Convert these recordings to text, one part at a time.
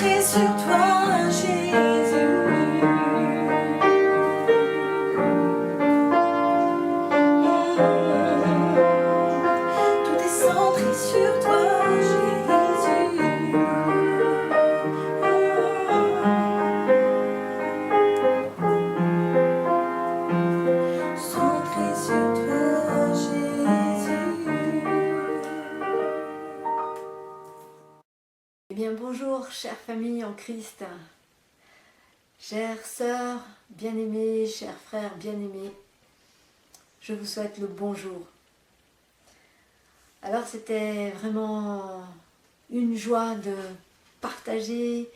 centré sur toi, Jésus. Tout est centré sur toi, Jésus. Centré sur toi, Jésus. Eh bien bonjour chère famille en Christ, chères sœurs bien-aimées, chers frères bien-aimés, je vous souhaite le bonjour. Alors c'était vraiment une joie de partager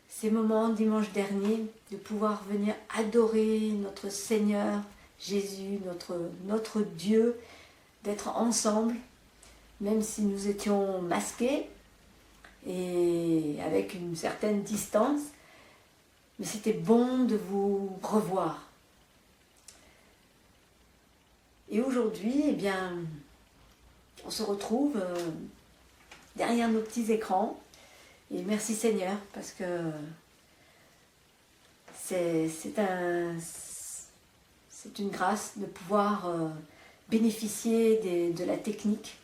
ces moments dimanche dernier, de pouvoir venir adorer notre Seigneur Jésus, notre Dieu, d'être ensemble, même si nous étions masqués et avec une certaine distance, mais c'était bon de vous revoir. Et aujourd'hui, eh bien, on se retrouve derrière nos petits écrans, et merci Seigneur, parce que c'est une grâce de pouvoir bénéficier de la technique.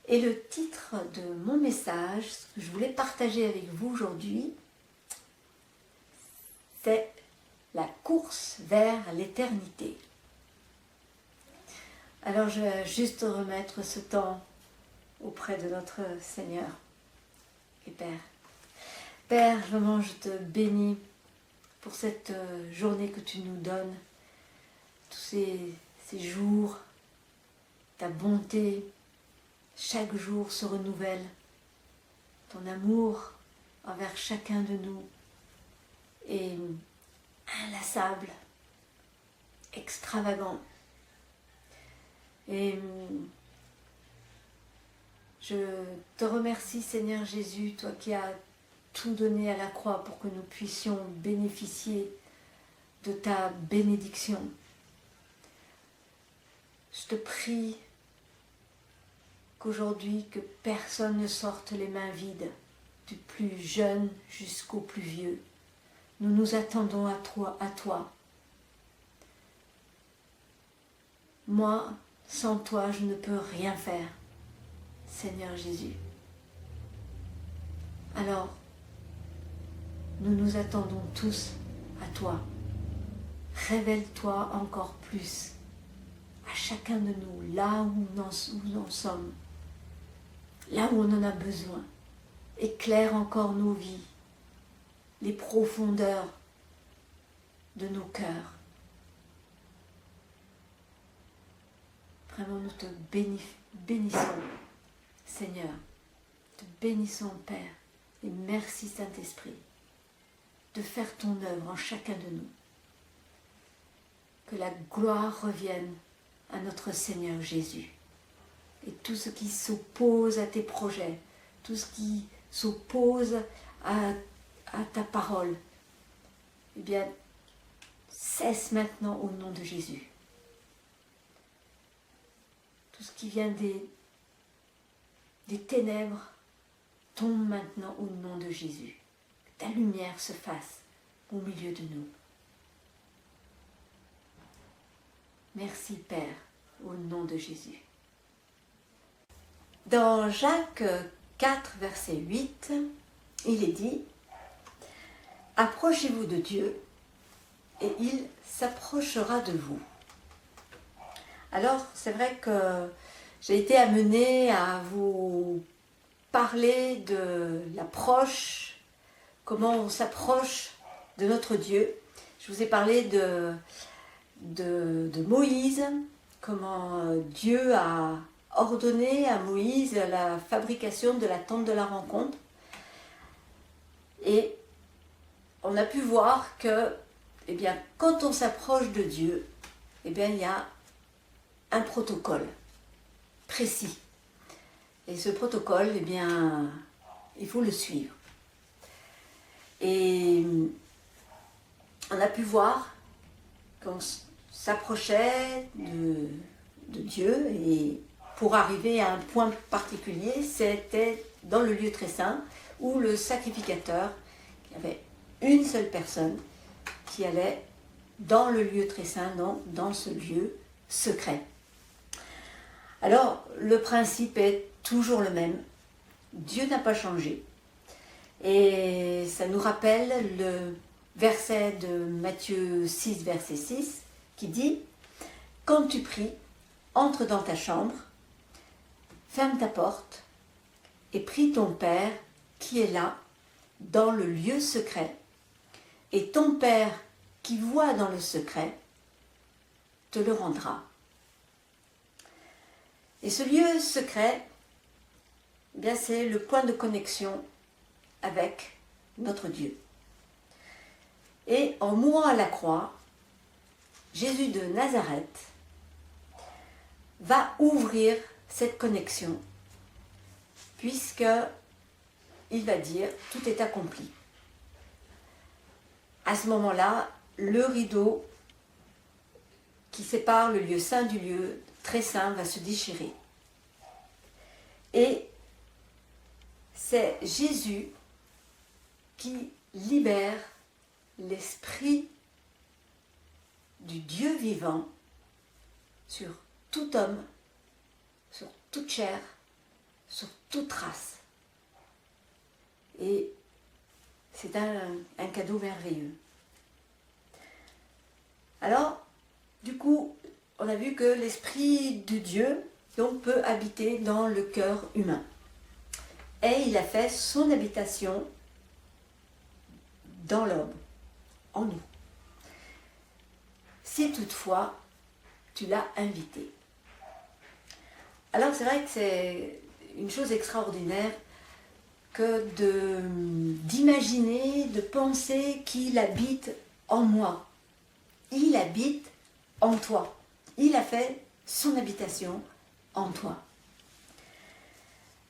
Et le titre de mon message, ce que je voulais partager avec vous aujourd'hui, c'est la course vers l'éternité. Alors je vais juste remettre ce temps auprès de notre Seigneur et Père. Père, vraiment je te bénis pour cette journée que tu nous donnes, tous ces jours, ta bonté. Chaque jour se renouvelle, ton amour envers chacun de nous est inlassable, extravagant. Et je te remercie Seigneur Jésus, toi qui as tout donné à la croix pour que nous puissions bénéficier de ta bénédiction. Je te prie qu'aujourd'hui, que personne ne sorte les mains vides, du plus jeune jusqu'au plus vieux. Nous nous attendons à toi. Moi, sans toi, je ne peux rien faire, Seigneur Jésus. Alors, nous nous attendons tous à toi. Révèle-toi encore plus à chacun de nous, là où nous en sommes. Là où on en a besoin, éclaire encore nos vies, les profondeurs de nos cœurs. Vraiment, nous te bénissons, Seigneur. Te bénissons, Père. Et merci, Saint-Esprit, de faire ton œuvre en chacun de nous. Que la gloire revienne à notre Seigneur Jésus. Et tout ce qui s'oppose à tes projets, tout ce qui s'oppose à ta parole, eh bien, cesse maintenant au nom de Jésus. Tout ce qui vient des ténèbres tombe maintenant au nom de Jésus. Que ta lumière se fasse au milieu de nous. Merci Père, au nom de Jésus. Dans Jacques 4, verset 8, il est dit « Approchez-vous de Dieu et il s'approchera de vous. » Alors, c'est vrai que j'ai été amenée à vous parler de l'approche, comment on s'approche de notre Dieu. Je vous ai parlé de Moïse, comment Dieu a ordonné à Moïse la fabrication de la tente de la rencontre. Et on a pu voir que, eh bien, quand on s'approche de Dieu, eh bien, il y a un protocole précis. Et ce protocole, eh bien, il faut le suivre. Et on a pu voir qu'on s'approchait de Dieu et pour arriver à un point particulier, c'était dans le lieu très saint, où le sacrificateur, il y avait une seule personne qui allait dans le lieu très saint, dans ce lieu secret. Alors, le principe est toujours le même. Dieu n'a pas changé. Et ça nous rappelle le verset de Matthieu 6, verset 6, qui dit « Quand tu pries, entre dans ta chambre, ferme ta porte et prie ton Père qui est là, dans le lieu secret, et ton Père qui voit dans le secret te le rendra. » Et ce lieu secret, eh bien, c'est le point de connexion avec notre Dieu. Et en mourant à la croix, Jésus de Nazareth va ouvrir cette connexion, puisque il va dire « tout est accompli ». À ce moment-là, le rideau qui sépare le lieu saint du lieu très saint va se déchirer. Et c'est Jésus qui libère l'esprit du Dieu vivant sur tout homme, sur toute chair, sur toute race. Et c'est un cadeau merveilleux. Alors, du coup, on a vu que l'Esprit de Dieu donc, peut habiter dans le cœur humain. Et il a fait son habitation dans l'homme, en nous. Si toutefois, tu l'as invité. Alors c'est vrai que c'est une chose extraordinaire que d'imaginer, de penser qu'il habite en moi. Il habite en toi. Il a fait son habitation en toi.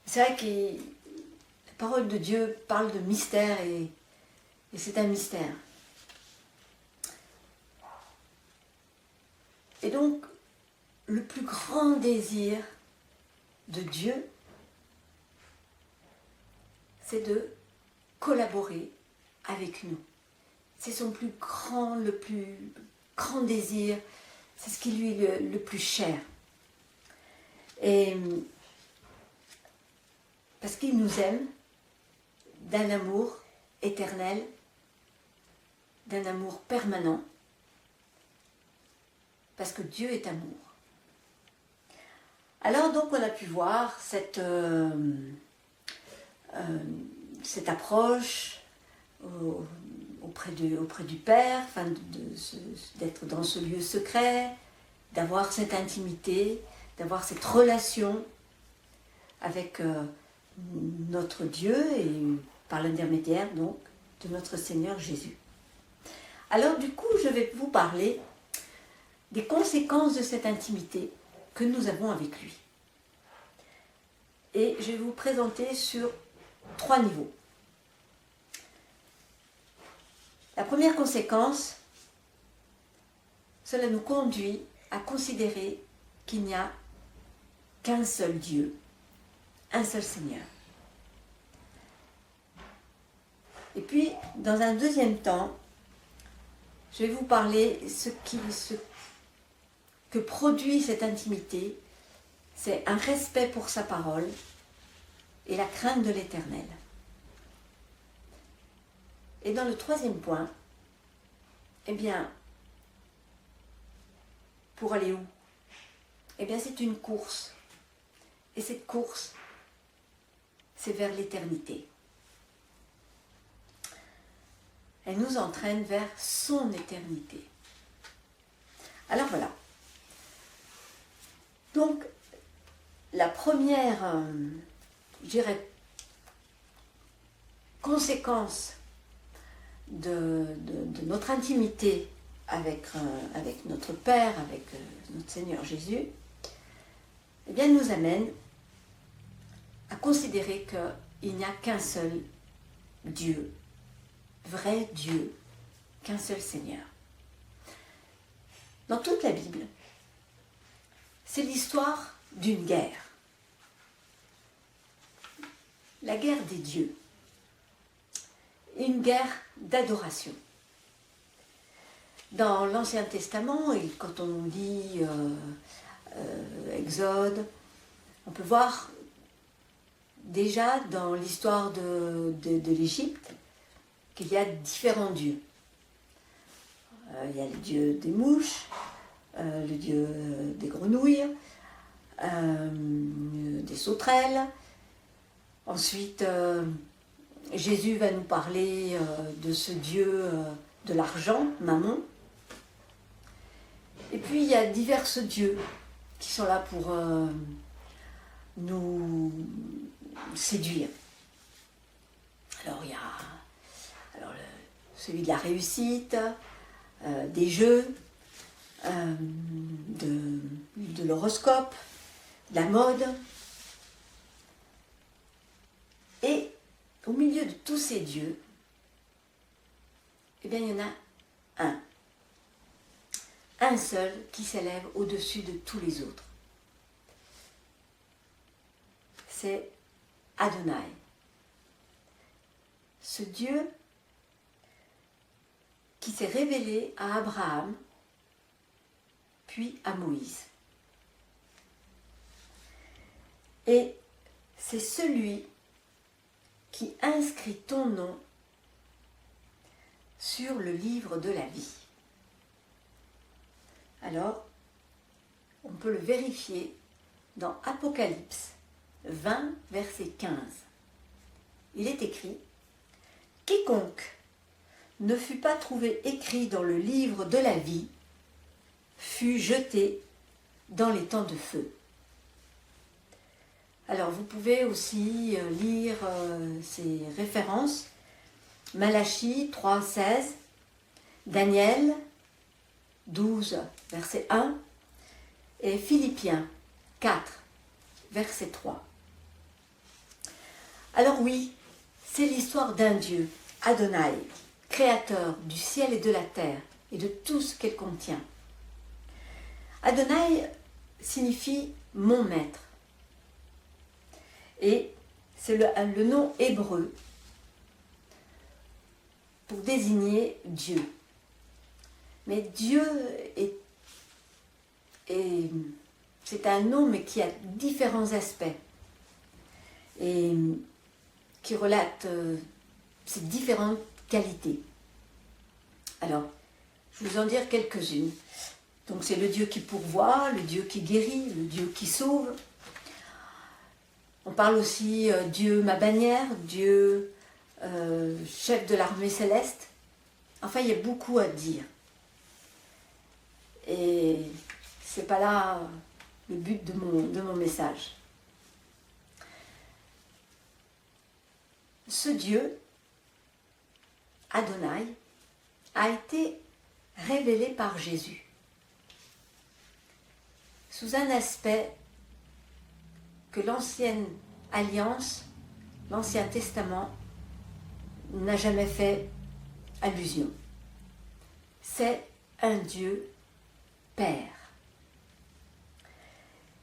C'est vrai que la parole de Dieu parle de mystère et c'est un mystère. Et donc, le plus grand désir de Dieu, c'est de collaborer avec nous. C'est son le plus grand désir, c'est ce qui lui est le plus cher. Et parce qu'il nous aime d'un amour éternel, d'un amour permanent, parce que Dieu est amour. Alors donc on a pu voir cette approche auprès du Père, enfin d'être dans ce lieu secret, d'avoir cette intimité, d'avoir cette relation avec notre Dieu et par l'intermédiaire donc de notre Seigneur Jésus. Alors du coup je vais vous parler des conséquences de cette intimité que nous avons avec lui. Et je vais vous présenter sur 3 niveaux. La première conséquence, cela nous conduit à considérer qu'il n'y a qu'un seul Dieu, un seul Seigneur. Et puis, dans un deuxième temps, je vais vous parler ce que produit cette intimité, c'est un respect pour sa parole et la crainte de l'Éternel. Et dans le troisième point, eh bien, pour aller où? Eh bien, c'est une course. Et cette course, c'est vers l'éternité. Elle nous entraîne vers son éternité. Alors voilà. Donc, la première, je dirais, conséquence de notre intimité avec notre Père, avec notre Seigneur Jésus, eh bien, nous amène à considérer qu'il n'y a qu'un seul Dieu, vrai Dieu, qu'un seul Seigneur. Dans toute la Bible, c'est l'histoire d'une guerre. la guerre des dieux, une guerre d'adoration. Dans l'Ancien Testament, et quand on lit Exode, on peut voir déjà dans l'histoire de l'Égypte qu'il y a différents dieux. Il y a le dieu des mouches, le dieu des grenouilles, des sauterelles. Ensuite, Jésus va nous parler de ce dieu de l'argent, Mammon. Et puis il y a divers dieux qui sont là pour nous séduire. Alors il y a celui de la réussite, des jeux, de l'horoscope, de la mode. Et au milieu de tous ces dieux, eh bien, il y en a un seul qui s'élève au-dessus de tous les autres. C'est Adonai. Ce Dieu qui s'est révélé à Abraham, puis à Moïse. Et c'est celui qui inscrit ton nom sur le livre de la vie. Alors, on peut le vérifier dans Apocalypse 20, verset 15. Il est écrit « Quiconque ne fut pas trouvé écrit dans le livre de la vie fut jeté dans les temps de feu. » Alors, vous pouvez aussi lire ces références. Malachie 3, 16, Daniel 12, verset 1, et Philippiens 4, verset 3. Alors oui, c'est l'histoire d'un Dieu, Adonai, créateur du ciel et de la terre et de tout ce qu'elle contient. Adonai signifie « mon maître ». Et c'est le nom hébreu pour désigner Dieu. Mais Dieu c'est un nom mais qui a différents aspects et qui relate ses différentes qualités. Alors, je vais vous en dire quelques-unes. Donc c'est le Dieu qui pourvoit, le Dieu qui guérit, le Dieu qui sauve. On parle aussi Dieu ma bannière, Dieu chef de l'armée céleste. Enfin, il y a beaucoup à dire. Et c'est pas là le but de mon message. Ce Dieu, Adonai, a été révélé par Jésus sous un aspect que l'ancienne alliance, l'Ancien Testament, n'a jamais fait allusion. C'est un Dieu Père.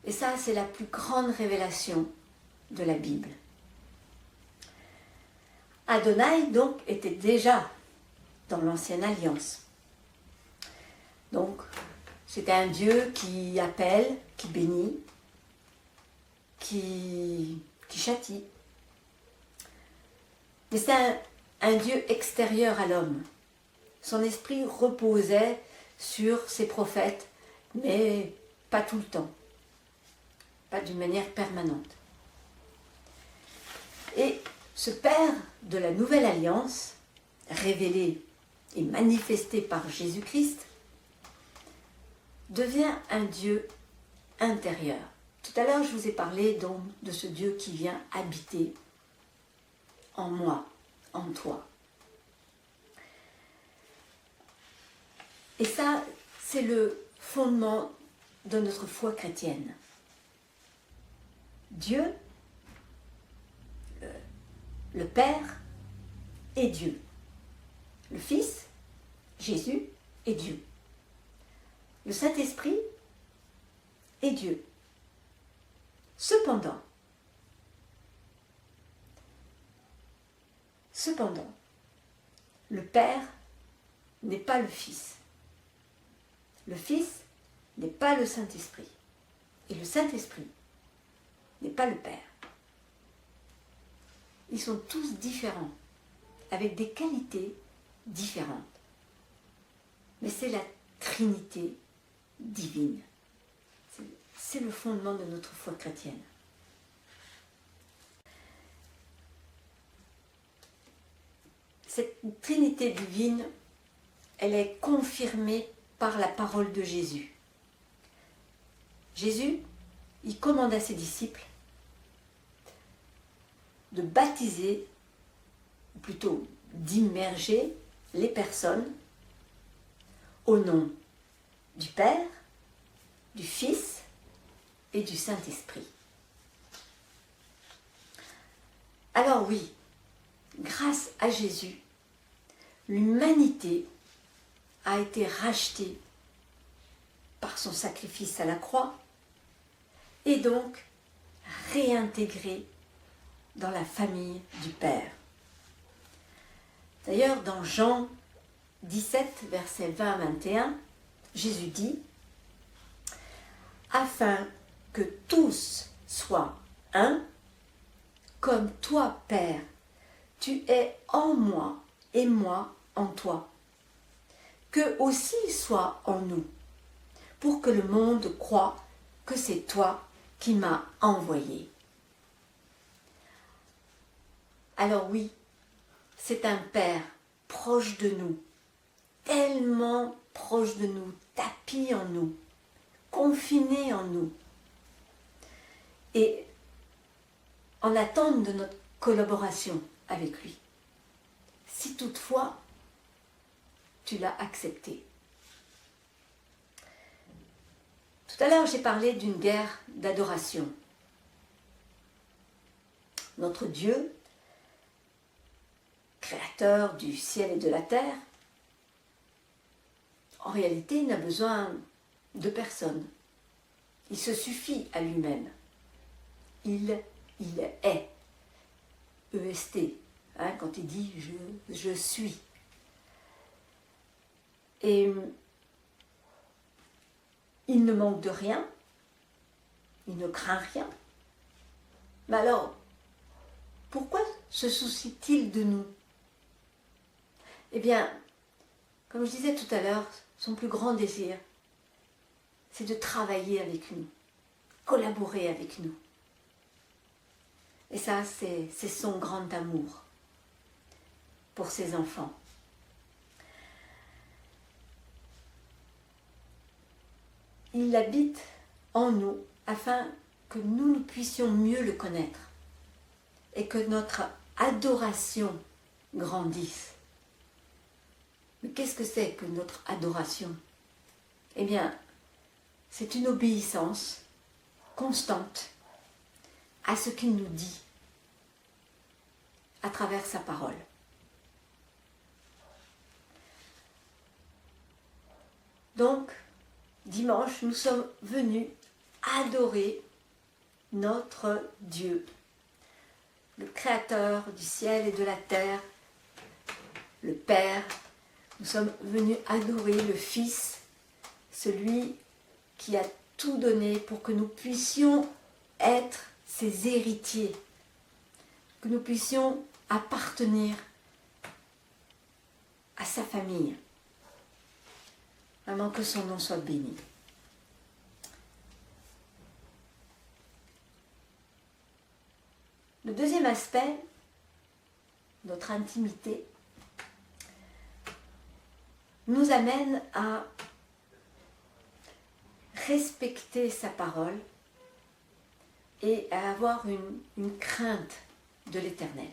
Et ça, c'est la plus grande révélation de la Bible. Adonai, donc, était déjà dans l'Ancienne Alliance. Donc, c'était un Dieu qui appelle, qui bénit, qui châtie. Mais c'est un Dieu extérieur à l'homme. Son esprit reposait sur ses prophètes, mais pas tout le temps, pas d'une manière permanente. Et ce Père de la Nouvelle Alliance, révélé et manifesté par Jésus-Christ, devient un Dieu intérieur. Tout à l'heure, je vous ai parlé donc de ce Dieu qui vient habiter en moi, en toi. Et ça, c'est le fondement de notre foi chrétienne. Dieu, le Père, est Dieu. Le Fils, Jésus, est Dieu. Le Saint-Esprit est Dieu. Cependant, Cependant, le Père n'est pas le Fils. Le Fils n'est pas le Saint-Esprit. Et le Saint-Esprit n'est pas le Père. Ils sont tous différents, avec des qualités différentes. Mais c'est la Trinité divine. C'est le fondement de notre foi chrétienne. Cette Trinité divine, elle est confirmée par la parole de Jésus. Jésus, il commande à ses disciples de baptiser, ou plutôt d'immerger les personnes au nom du Père, du Fils et du Saint-Esprit. Alors oui, grâce à Jésus, l'humanité a été rachetée par son sacrifice à la croix et donc réintégrée dans la famille du Père. D'ailleurs, dans Jean 17, versets 20 à 21, Jésus dit « Afin que tous soient un, comme toi, Père, tu es en moi et moi en toi, qu'eux aussi soient en nous, pour que le monde croie que c'est toi qui m'as envoyé. » Alors oui, c'est un Père proche de nous, tellement proche de nous, tapi en nous, confiné en nous, et en attente de notre collaboration avec lui. Si toutefois, tu l'as accepté. Tout à l'heure, j'ai parlé d'une guerre d'adoration. Notre Dieu, créateur du ciel et de la terre, en réalité, il n'a besoin de personne. Il se suffit à lui-même. Il est. EST, hein, quand il dit je suis. Et il ne manque de rien, il ne craint rien. Mais alors, pourquoi se soucie-t-il de nous? Eh bien, comme je disais tout à l'heure, son plus grand désir, c'est de travailler avec nous, collaborer avec nous. Et ça, c'est son grand amour pour ses enfants. Il habite en nous afin que nous puissions mieux le connaître et que notre adoration grandisse. Mais qu'est-ce que c'est que notre adoration? Eh bien, c'est une obéissance constante à ce qu'il nous dit à travers sa parole. Donc, dimanche, nous sommes venus adorer notre Dieu, le Créateur du ciel et de la terre, le Père. Nous sommes venus adorer le Fils, celui qui a tout donné pour que nous puissions être ses héritiers, que nous puissions appartenir à sa famille. Vraiment que son nom soit béni. Le deuxième aspect, notre intimité, nous amène à respecter sa parole et à avoir une crainte de l'Éternel.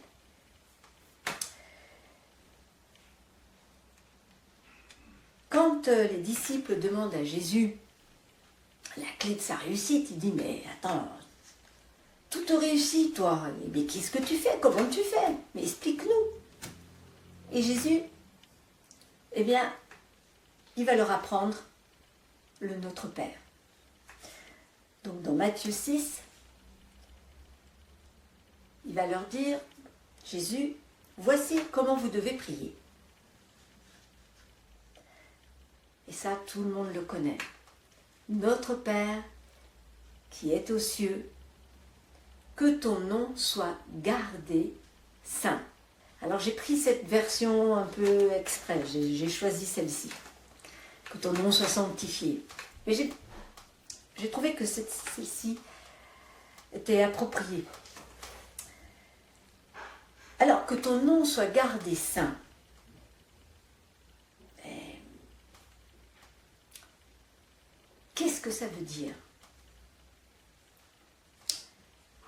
Quand les disciples demandent à Jésus la clé de sa réussite, il dit « Mais attends, tout te réussit, toi. Mais qu'est-ce que tu fais? Comment tu fais? Mais explique-nous. » Et Jésus, eh bien, il va leur apprendre le Notre Père. Donc dans Matthieu 6, il va leur dire, Jésus, voici comment vous devez prier. Et ça, tout le monde le connaît. Notre Père qui est aux cieux, que ton nom soit gardé saint. Alors j'ai pris cette version un peu exprès, j'ai choisi celle-ci. Que ton nom soit sanctifié. Mais j'ai trouvé que celle-ci était appropriée. Alors que ton nom soit gardé saint. Qu'est-ce que ça veut dire?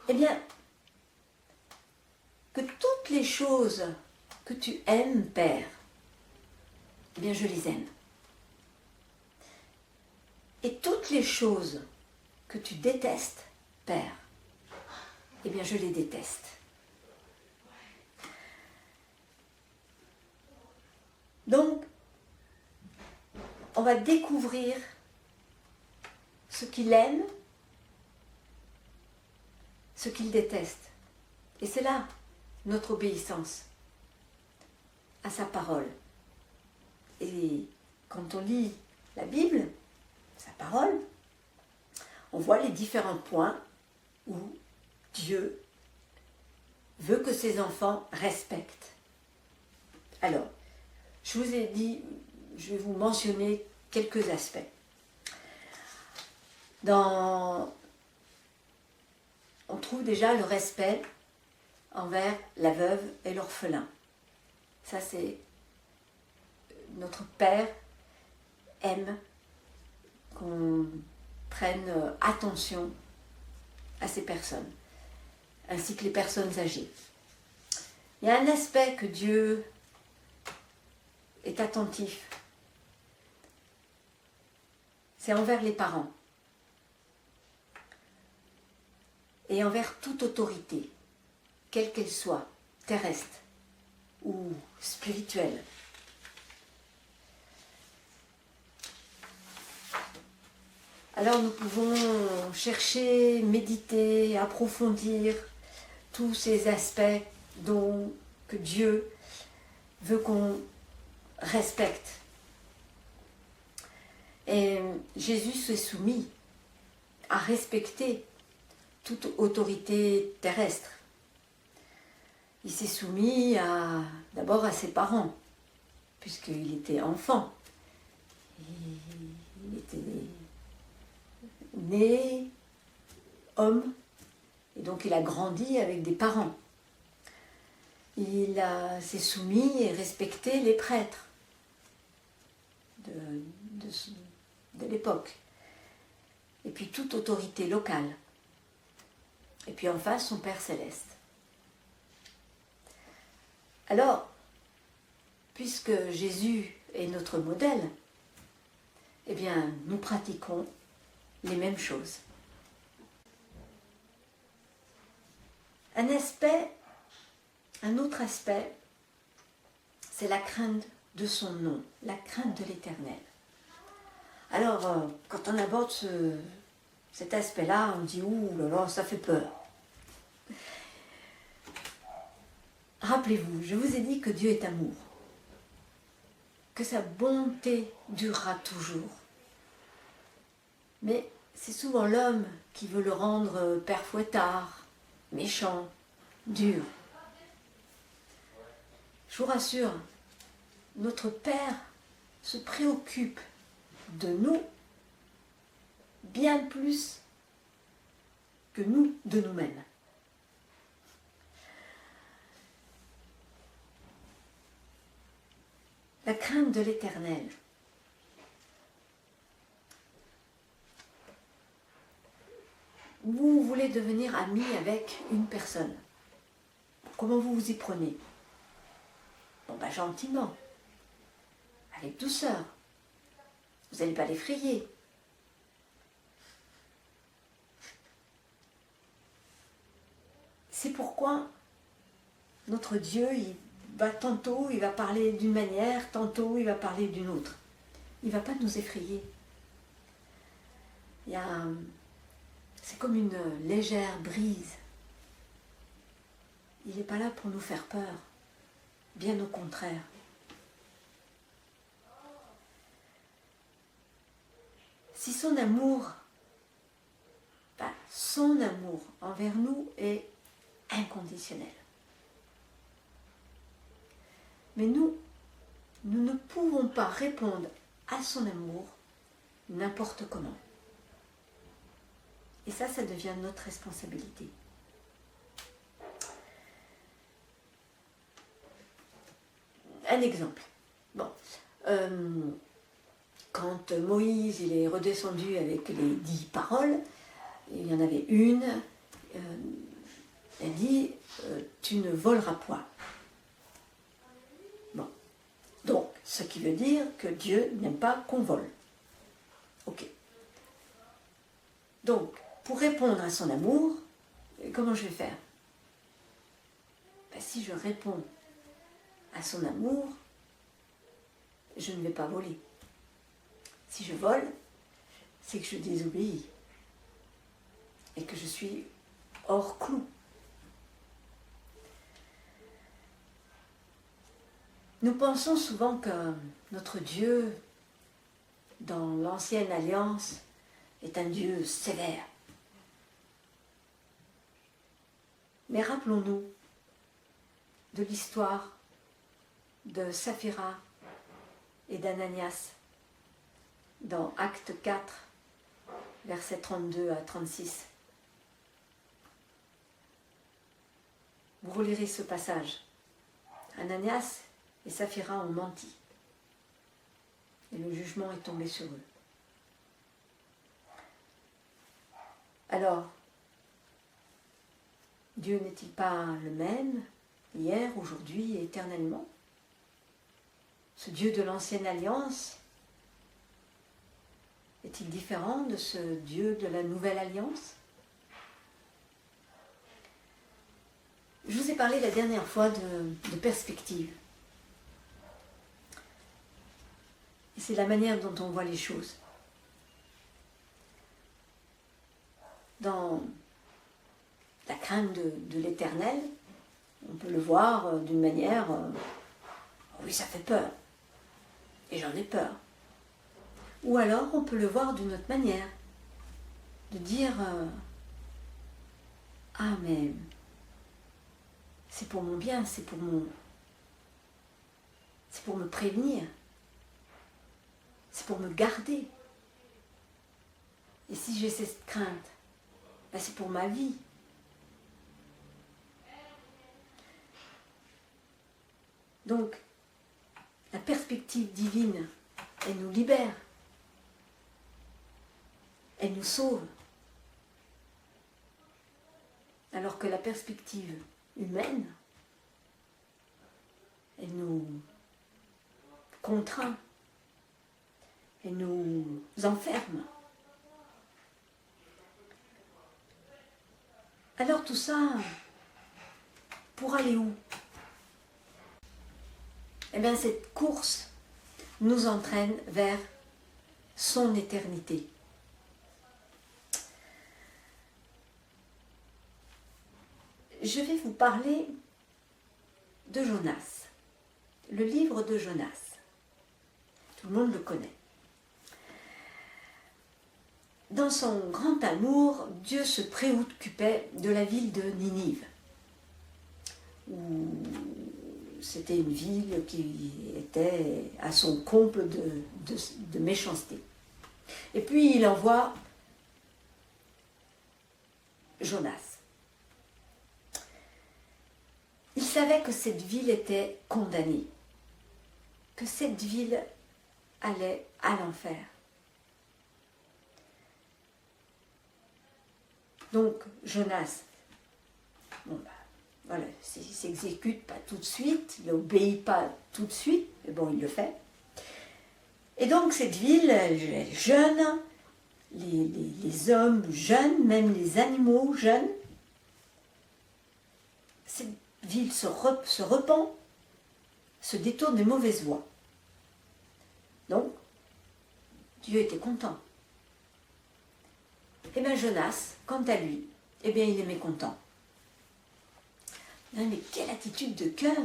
Eh bien, que toutes les choses que tu aimes, Père, eh bien, je les aime. Et toutes les choses que tu détestes, Père, eh bien, je les déteste. Donc, on va découvrir ce qu'il aime, ce qu'il déteste. Et c'est là notre obéissance à sa parole. Et quand on lit la Bible, sa parole, on voit les différents points où Dieu veut que ses enfants respectent. Alors, je vous ai dit, je vais vous mentionner quelques aspects. On trouve déjà le respect envers la veuve et l'orphelin. Ça, c'est notre Père aime qu'on prenne attention à ces personnes, ainsi que les personnes âgées. Il y a un aspect que Dieu est attentif, c'est envers les parents et envers toute autorité, quelle qu'elle soit, terrestre ou spirituelle. Alors nous pouvons chercher, méditer, approfondir tous ces aspects que Dieu veut qu'on respecte. Et Jésus s'est soumis à respecter toute autorité terrestre. Il s'est soumis d'abord à ses parents, puisqu'il était enfant. Il était né homme, et donc il a grandi avec des parents. Il s'est soumis et respecté les prêtres de l'époque, et puis toute autorité locale, et puis en face son Père céleste. Alors, puisque Jésus est notre modèle, eh bien nous pratiquons les mêmes choses. Un autre aspect, c'est la crainte de son nom, la crainte de l'Éternel. Alors, quand on aborde cet aspect-là, on dit « Ouh là là, ça fait peur ». Rappelez-vous, je vous ai dit que Dieu est amour, que sa bonté durera toujours. Mais c'est souvent l'homme qui veut le rendre père fouettard, méchant, dur. Je vous rassure, notre Père se préoccupe de nous bien plus que nous de nous-mêmes. La crainte de l'Éternel. Vous voulez devenir ami avec une personne. Comment vous vous y prenez? Bon, gentiment, avec douceur. Vous n'allez pas l'effrayer. C'est pourquoi notre Dieu, tantôt il va parler d'une manière, tantôt il va parler d'une autre. Il ne va pas nous effrayer. C'est comme une légère brise. Il n'est pas là pour nous faire peur. Bien au contraire. Si son amour envers nous est inconditionnel. Mais nous ne pouvons pas répondre à son amour n'importe comment. Et ça devient notre responsabilité. Un exemple. Bon, quand Moïse il est redescendu avec les 10 paroles, il y en avait une, elle dit tu ne voleras point. Bon, donc ce qui veut dire que Dieu n'aime pas qu'on vole. Ok. Donc, pour répondre à son amour, comment je vais faire? Ben, si je réponds à son amour, je ne vais pas voler. Si je vole, c'est que je désobéis et que je suis hors clou. Nous pensons souvent que notre Dieu, dans l'ancienne alliance, est un Dieu sévère. Mais rappelons-nous de l'histoire de Saphira et d'Ananias dans Acte 4, versets 32 à 36. Vous relirez ce passage. Ananias et Saphira ont menti. Et le jugement est tombé sur eux. Alors, Dieu n'est-il pas le même, hier, aujourd'hui et éternellement? Ce Dieu de l'ancienne alliance est-il différent de ce Dieu de la nouvelle alliance? Je vous ai parlé la dernière fois de perspective. Et c'est la manière dont on voit les choses. Dans la crainte de l'éternel, on peut le voir d'une manière, oui, ça fait peur, et j'en ai peur. Ou alors on peut le voir d'une autre manière, de dire, ah mais c'est pour mon bien, c'est pour me prévenir, c'est pour me garder. Et si j'ai cette crainte, ben c'est pour ma vie. Donc, la perspective divine, elle nous libère. Elle nous sauve. Alors que la perspective humaine, elle nous contraint. Elle nous enferme. Alors tout ça, pour aller où? Eh bien, cette course nous entraîne vers son éternité. Je vais vous parler de Jonas, le livre de Jonas. Tout le monde le connaît. Dans son grand amour, Dieu se préoccupait de la ville de Ninive, où c'était une ville qui était à son comble de méchanceté. Et puis il envoie Jonas. Il savait que cette ville était condamnée, que cette ville allait à l'enfer. Donc Jonas, voilà, il ne s'exécute pas tout de suite, il n'obéit pas tout de suite, mais bon, il le fait. Et donc cette ville, elle est jeune, les hommes jeunes, même les animaux jeunes. Cette ville se repent, se détourne des mauvaises voies. Donc, Dieu était content. Et bien Jonas, quant à lui, eh bien il est mécontent. Non, mais quelle attitude de cœur!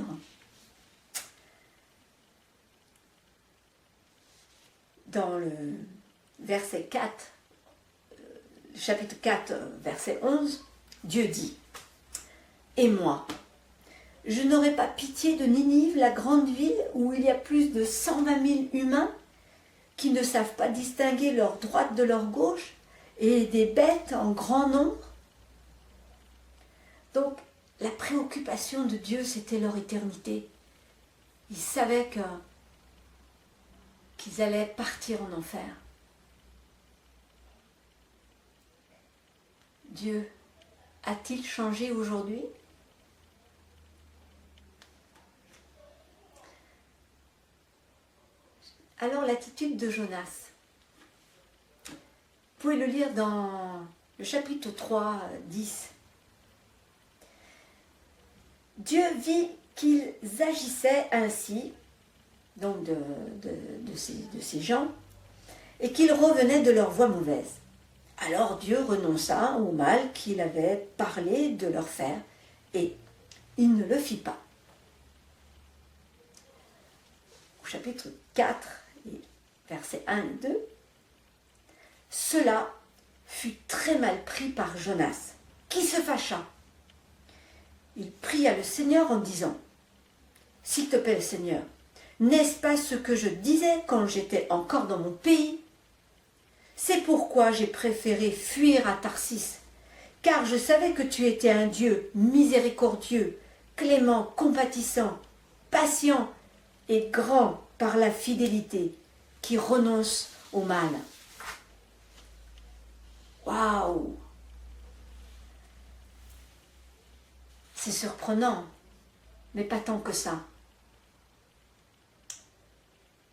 dans le verset 4, chapitre 4, verset 11, Dieu dit « Et moi, je n'aurai pas pitié de Ninive, la grande ville où il y a plus de 120 000 humains qui ne savent pas distinguer leur droite de leur gauche et des bêtes en grand nombre. » Donc, la préoccupation de Dieu, c'était leur éternité. Ils savaient qu'ils allaient partir en enfer. Dieu a-t-il changé aujourd'hui? Alors l'attitude de Jonas, vous pouvez le lire dans le chapitre 3, 10. Dieu vit qu'ils agissaient ainsi, donc de ces gens, et qu'ils revenaient de leur voie mauvaise. Alors Dieu renonça au mal qu'il avait parlé de leur faire, et il ne le fit pas. Au chapitre 4, versets 1 et 2, cela fut très mal pris par Jonas, qui se fâcha. Il pria le Seigneur en disant « S'il te plaît, Seigneur, n'est-ce pas ce que je disais quand j'étais encore dans mon pays? C'est pourquoi j'ai préféré fuir à Tarsis, car je savais que tu étais un Dieu miséricordieux, clément, compatissant, patient et grand par la fidélité, qui renonce au mal. » Waouh! C'est surprenant, mais pas tant que ça.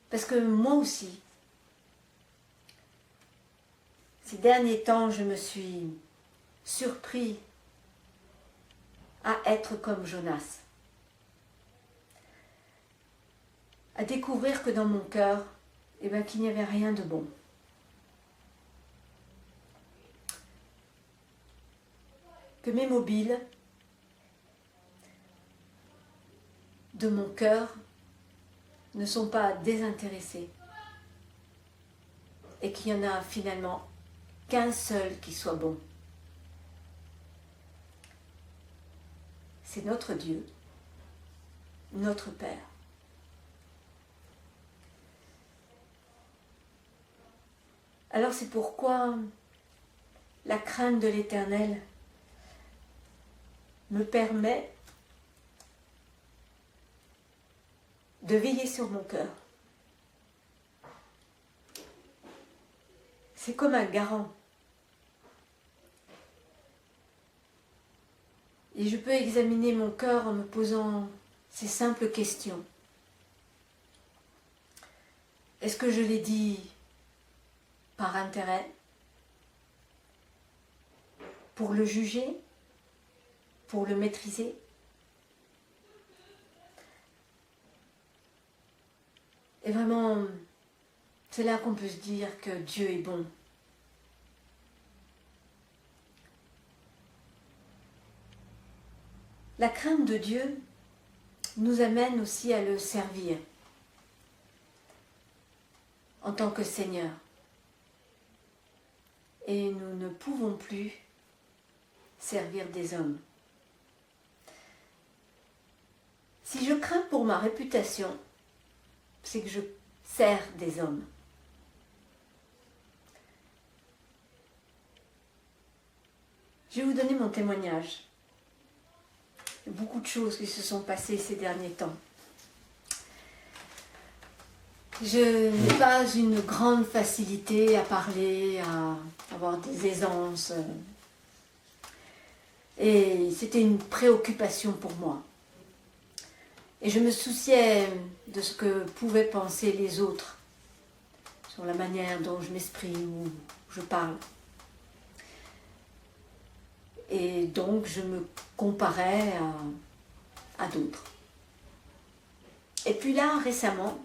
Parce que moi aussi, ces derniers temps, je me suis surpris à être comme Jonas. À découvrir que dans mon cœur, qu'il n'y avait rien de bon. Que mes mobiles de mon cœur ne sont pas désintéressés et qu'il n'y en a finalement qu'un seul qui soit bon. C'est notre Dieu, notre Père. Alors c'est pourquoi la crainte de l'Éternel me permet de veiller sur mon cœur. C'est comme un garant. Et je peux examiner mon cœur en me posant ces simples questions. Est-ce que je l'ai dit par intérêt? Pour le juger? Pour le maîtriser? Et vraiment, c'est là qu'on peut se dire que Dieu est bon. La crainte de Dieu nous amène aussi à le servir en tant que Seigneur. Et nous ne pouvons plus servir des hommes. Si je crains pour ma réputation, c'est que je sers des hommes. Je vais vous donner mon témoignage. Il y a beaucoup de choses qui se sont passées ces derniers temps. Je n'ai pas une grande facilité à parler, à avoir des aisances. Et c'était une préoccupation pour moi. Et je me souciais de ce que pouvaient penser les autres sur la manière dont je m'exprime ou je parle. Et donc je me comparais à d'autres. Et puis là, récemment,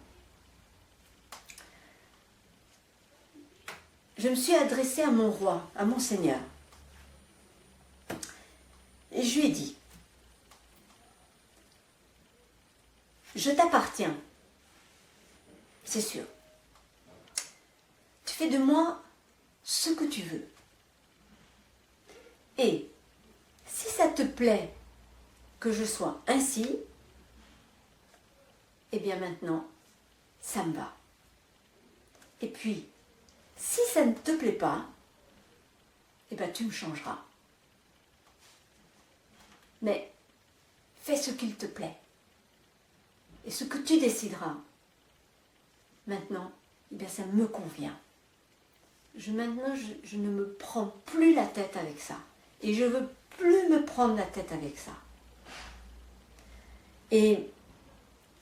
je me suis adressée à mon roi, à mon Seigneur. Et je lui ai dit, je t'appartiens, c'est sûr. fais de moi ce que tu veux. Et si ça te plaît que je sois ainsi, eh bien maintenant, ça me va. Et puis, si ça ne te plaît pas, eh bien tu me changeras. Mais fais ce qu'il te plaît. Et ce que tu décideras, maintenant, eh bien ça me convient. Maintenant, je ne me prends plus la tête avec ça. Et je ne veux plus me prendre la tête avec ça. Et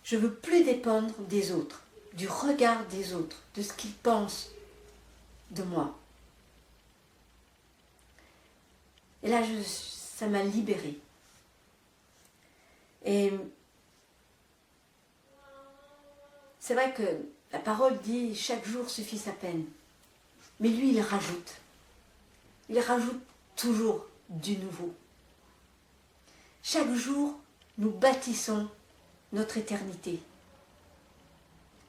je ne veux plus dépendre des autres, du regard des autres, de ce qu'ils pensent de moi. Et là, ça m'a libérée. Et c'est vrai que la parole dit « chaque jour suffit sa peine ». Mais lui, il rajoute. Il rajoute toujours du nouveau. Chaque jour, nous bâtissons notre éternité.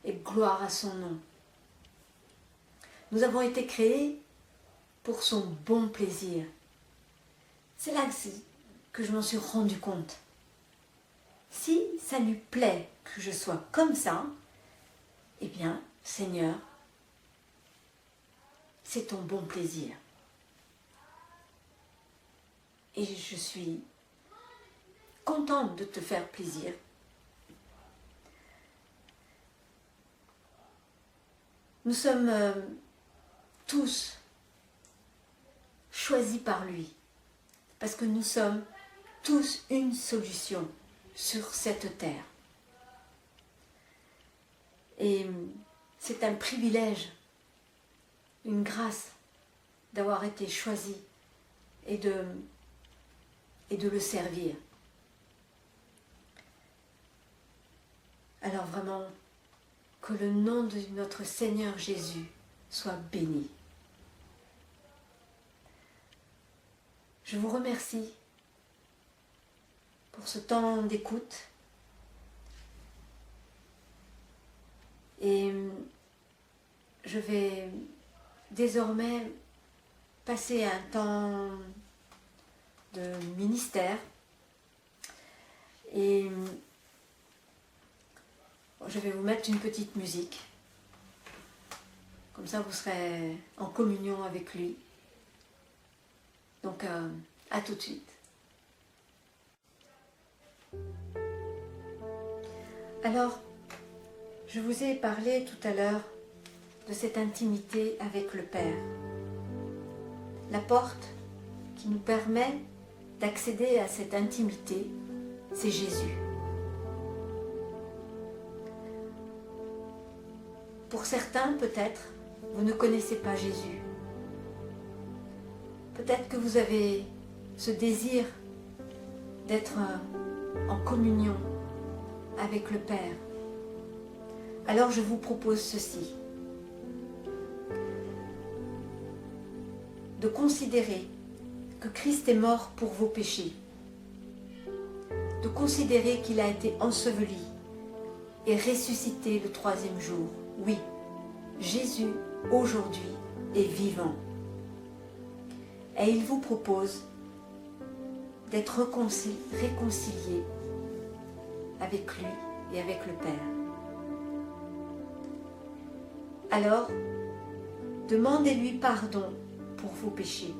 Et gloire à son nom. Nous avons été créés pour son bon plaisir. C'est là que je m'en suis rendu compte. Si ça lui plaît que je sois comme ça, eh bien, Seigneur, c'est ton bon plaisir. Et je suis contente de te faire plaisir. Nous sommes tous choisis par lui, parce que nous sommes tous une solution sur cette terre. Et c'est un privilège, une grâce d'avoir été choisi et de le servir. Alors vraiment, que le nom de notre Seigneur Jésus soit béni. Je vous remercie pour ce temps d'écoute et je vais désormais passer un temps de ministère et je vais vous mettre une petite musique, comme ça vous serez en communion avec lui. Donc à tout de suite. Alors, je vous ai parlé tout à l'heure de cette intimité avec le Père. La porte qui nous permet d'accéder à cette intimité, c'est Jésus. Pour certains, peut-être, vous ne connaissez pas Jésus. Peut-être que vous avez ce désir d'être en communion avec le Père. Alors je vous propose ceci. De considérer que Christ est mort pour vos péchés. De considérer qu'il a été enseveli et ressuscité le 3e jour. Oui, Jésus, aujourd'hui, est vivant. Et il vous propose d'être réconcilié avec lui et avec le Père. Alors, demandez-lui pardon pour vos péchés.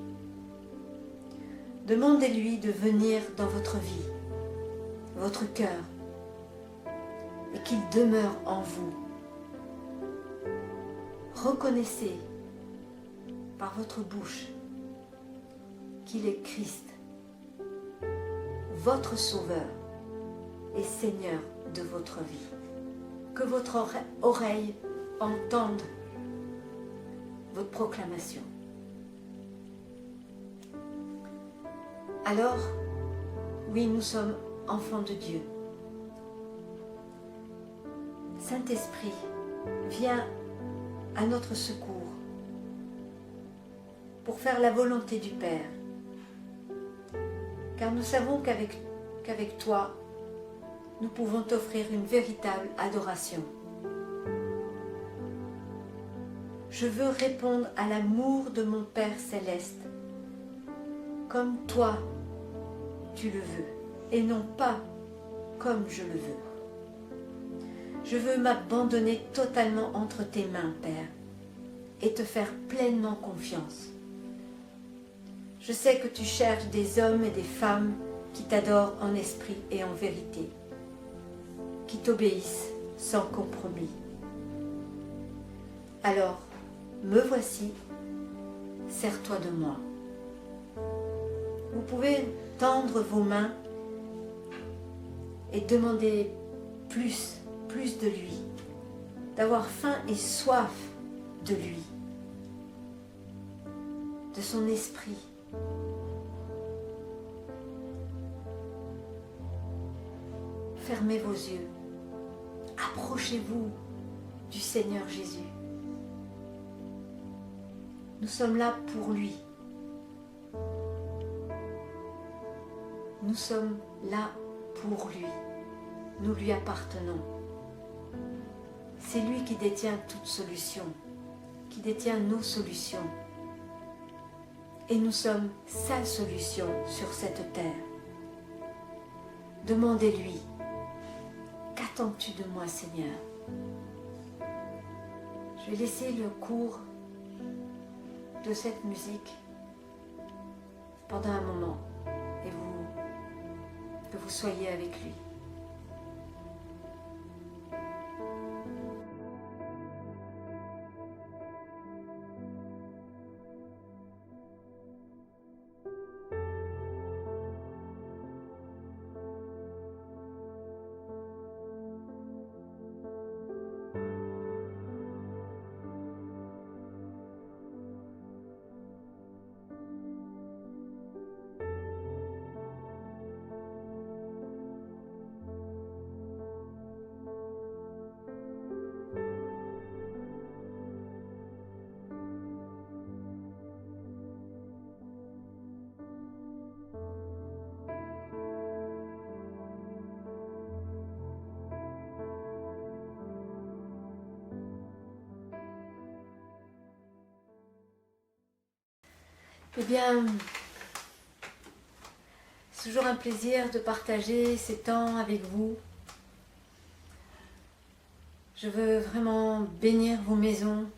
Demandez-lui de venir dans votre vie, votre cœur, et qu'il demeure en vous. Reconnaissez par votre bouche qu'il est Christ, votre Sauveur et Seigneur de votre vie. Que votre oreille entende votre proclamation. Alors, oui, nous sommes enfants de Dieu. Saint-Esprit, viens à notre secours pour faire la volonté du Père. Car nous savons qu'avec toi, nous pouvons t'offrir une véritable adoration. Je veux répondre à l'amour de mon Père céleste, comme toi tu le veux, et non pas comme je le veux. Je veux m'abandonner totalement entre tes mains, Père, et te faire pleinement confiance. Je sais que tu cherches des hommes et des femmes qui t'adorent en esprit et en vérité, qui t'obéissent sans compromis. Alors, me voici, sers-toi de moi. Vous pouvez tendre vos mains et demander plus de lui, d'avoir faim et soif de lui, de son esprit. Fermez vos yeux, approchez-vous du Seigneur Jésus. Nous sommes là pour lui. Nous sommes là pour lui. Nous lui appartenons. C'est lui qui détient toute solution, qui détient nos solutions. Et nous sommes sa solution sur cette terre. Demandez-lui, qu'attends-tu de moi, Seigneur? Je vais laisser le cours de cette musique pendant un moment et que vous soyez avec lui. Eh bien, c'est toujours un plaisir de partager ces temps avec vous. Je veux vraiment bénir vos maisons,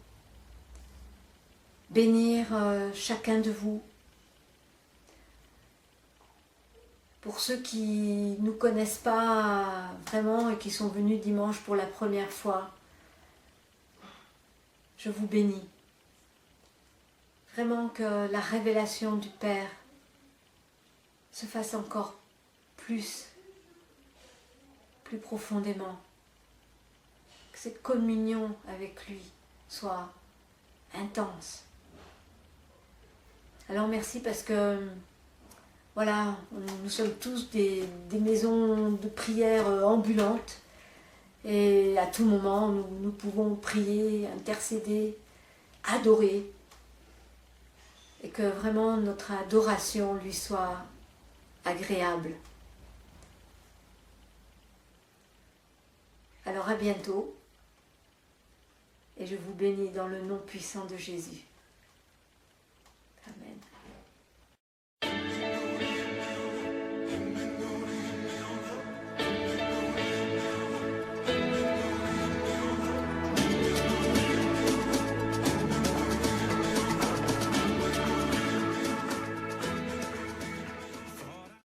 bénir chacun de vous. Pour ceux qui ne nous connaissent pas vraiment et qui sont venus dimanche pour la première fois, je vous bénis. Vraiment que la révélation du Père se fasse encore plus profondément. Que cette communion avec lui soit intense. Alors merci parce que voilà, nous sommes tous des maisons de prière ambulantes et à tout moment nous pouvons prier, intercéder, adorer. Et que vraiment notre adoration lui soit agréable. Alors à bientôt, et je vous bénis dans le nom puissant de Jésus.